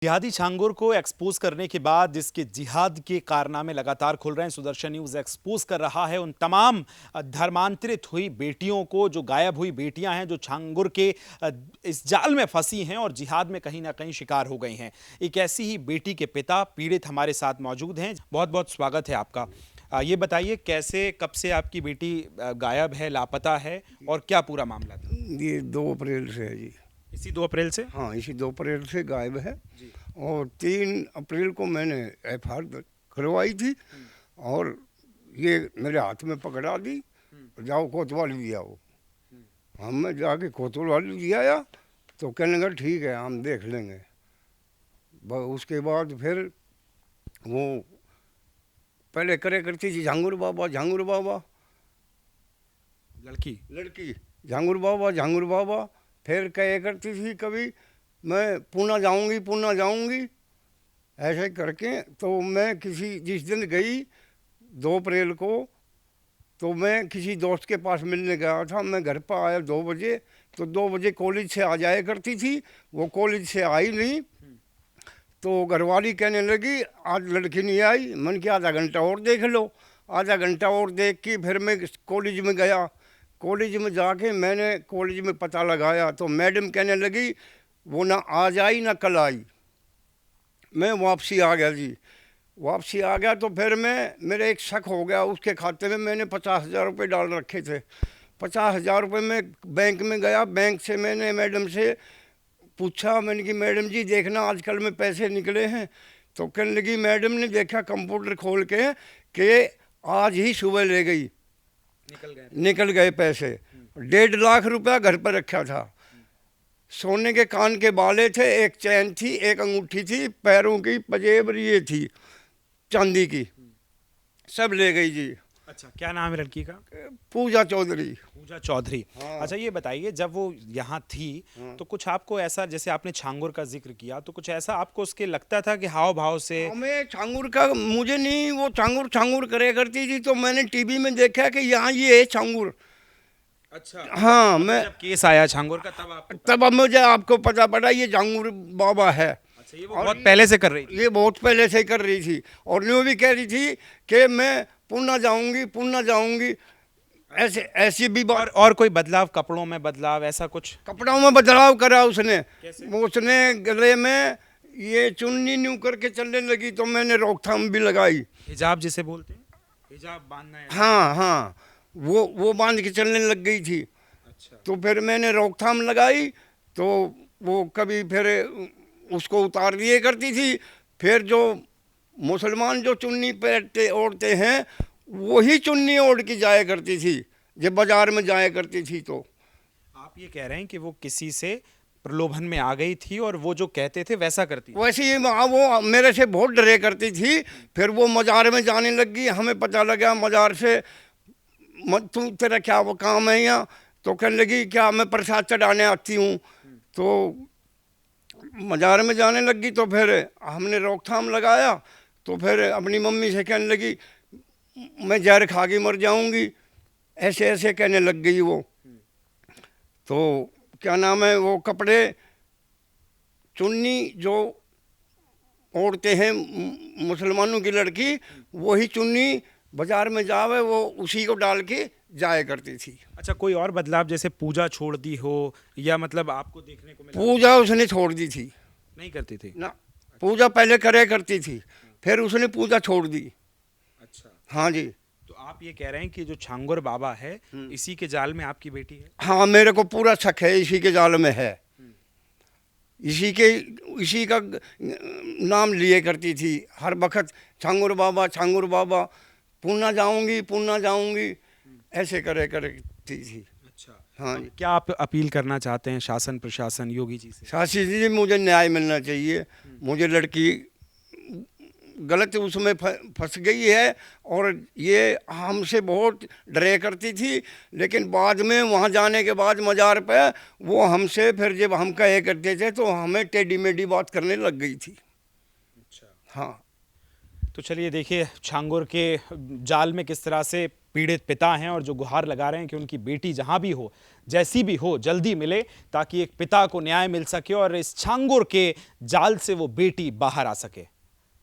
जिहादी छांगुर को एक्सपोज करने के बाद जिसके जिहाद के कारनामे लगातार खुल रहे हैं, सुदर्शन न्यूज एक्सपोज कर रहा है उन तमाम धर्मांतरित हुई बेटियों को, जो गायब हुई बेटियां हैं, जो छांगुर के इस जाल में फंसी हैं और जिहाद में कहीं ना कहीं शिकार हो गई हैं। एक ऐसी ही बेटी के पिता पीड़ित हमारे साथ मौजूद हैं। बहुत बहुत स्वागत है आपका। ये बताइए, कैसे, कब से आपकी बेटी गायब है, लापता है, और क्या पूरा मामला था? ये 2 अप्रैल से है जी। इसी 2 अप्रैल से? हाँ, इसी 2 अप्रैल से गायब है। और 3 अप्रैल को मैंने एफआईआर करवाई थी और ये मेरे हाथ में पकड़ा दी, जाओ कोतवाली ले आओ। हम जाके कोतवाली ले आया तो कहने लगा ठीक है, हम देख लेंगे। उसके बाद फिर वो पहले करे करती थी झांगुर बाबा झांगुर बाबा, लड़की झांगुर बाबा झांगुर बाबा। फिर कहे करती थी कभी मैं पूना जाऊंगी पूना जाऊंगी, ऐसे करके। तो मैं जिस दिन गई 2 अप्रैल को, तो मैं किसी दोस्त के पास मिलने गया था। मैं घर पर आया 2 बजे, तो 2 बजे कॉलेज से आ जाया करती थी। वो कॉलेज से आई नहीं, तो घरवाली कहने लगी आज लड़की नहीं आई। मन कि आधा घंटा और देख लो। आधा घंटा और देख के फिर मैं कॉलेज में गया। कॉलेज में जाके मैंने कॉलेज में पता लगाया तो मैडम कहने लगी वो ना आज आई ना कल आई। मैं वापसी आ गया जी। वापसी आ गया तो फिर मेरे एक शक हो गया। उसके खाते में मैंने 50,000 रुपये डाल रखे थे। 50,000 रुपये में बैंक में गया। बैंक से मैंने मैडम से पूछा, मैंने कि मैडम जी देखना आजकल में पैसे निकले हैं। तो कहने लगी मैडम ने देखा कंप्यूटर खोल के कि आज ही सुबह ले गई, निकल गए पैसे। 1.5 लाख रुपया घर पर रखा था। सोने के कान के बाले थे, एक चैन थी, एक अंगूठी थी, पैरों की पजेब ये थी चांदी की, सब ले गई जी। अच्छा, क्या नाम है लड़की का? पूजा चौधरी। पूजा चौधरी। हाँ। अच्छा, ये बताइए, जब वो यहाँ थी तो कुछ आपको ऐसा, जैसे आपने छांगुर का जिक्र किया, तो कुछ ऐसा आपको उसके लगता था कि हाव भाव से? हमें छांगुर का मुझे नहीं, वो छांगुर छांगुर करे करती थी। तो मैंने टीवी में देखा कि यहाँ ये है छांगुर। अच्छा। हाँ, मतलब मैं जब केस आया छांगुर का तब आपको तब अब मुझे आपको पता पड़ा ये झांगुर बाबा है। अच्छा, ये वो बहुत पहले से कर रही थी? ये बहुत पहले से कर रही थी और न्यू भी कह रही थी कि मैं पूना जाऊंगी पूना जाऊंगी। ऐसे ऐसी भी बात। और कोई बदलाव, कपड़ों में बदलाव, ऐसा कुछ? कपड़ों में बदलाव करा उसने। कैसे? उसने गले में ये चुन्नी न्यू करके चलने लगी तो मैंने रोकथाम भी लगाई। हिजाब जिसे बोलते हैं, हिजाब बांधना है? हाँ हाँ, वो बांध के चलने लग गई थी। अच्छा। तो फिर मैंने रोकथाम लगाई तो वो कभी फिर उसको उतार दिए करती थी। फिर जो मुसलमान जो चुन्नी पहनते ओढ़ते हैं वही चुन्नी ओढ़ के जाया करती थी जब बाजार में जाया करती थी। तो आप ये कह रहे हैं कि वो किसी से प्रलोभन में आ गई थी और वो जो कहते थे वैसा करती थी? वैसे ही वो मेरे से बहुत डरे करती थी। फिर वो मज़ार में जाने लगी। हमें पता लगा मज़ार से, तू तेरा क्या वो काम है यहाँ? तो कहने लगी क्या मैं प्रसाद चढ़ाने आती हूँ। तो मज़ार में जाने लगी। तो फिर हमने रोकथाम लगाया। तो फिर अपनी मम्मी से कहने लगी मैं जहर खा के मर जाऊंगी, ऐसे ऐसे कहने लग गई वो। तो क्या नाम है, वो कपड़े चुन्नी जो ओढ़ते हैं मुसलमानों की लड़की, वही चुन्नी बाजार में जावे वो उसी को डाल के जाया करती थी। अच्छा, कोई और बदलाव, जैसे पूजा छोड़ दी हो, या मतलब आपको देखने को मिला? पूजा उसने छोड़ दी थी। नहीं करती थी ना, पूजा पहले करे करती थी, फिर उसने पूजा छोड़ दी। अच्छा। हाँ जी। तो आप ये कह रहे हैं कि जो छांगुर बाबा है, इसी के जाल में आपकी बेटी है? हाँ, मेरे को पूरा शक है इसी के जाल में है। इसी का नाम लिए करती थी हर वक्त, छांगुर बाबा पूना जाऊंगी, ऐसे करे करती थी। अच्छा। हाँ अब जी। क्या आप अपील करना चाहते हैं शासन प्रशासन योगी जी से? शासी जी मुझे न्याय मिलना चाहिए। मुझे लड़की गलत उसमें फंस गई है और ये हमसे बहुत डरे करती थी। लेकिन बाद में वहाँ जाने के बाद मज़ार पे वो हमसे फिर जब हम कहे करते थे तो हमें टेढ़ी मेढ़ी बात करने लग गई थी। अच्छा। हाँ। तो तो चलिए देखिए छांगुर के जाल में किस तरह से पीड़ित पिता हैं और जो गुहार लगा रहे हैं कि उनकी बेटी जहां भी हो, जैसी भी हो, जल्दी मिले ताकि एक पिता को न्याय मिल सके और इस छांगुर के जाल से वो बेटी बाहर आ सके।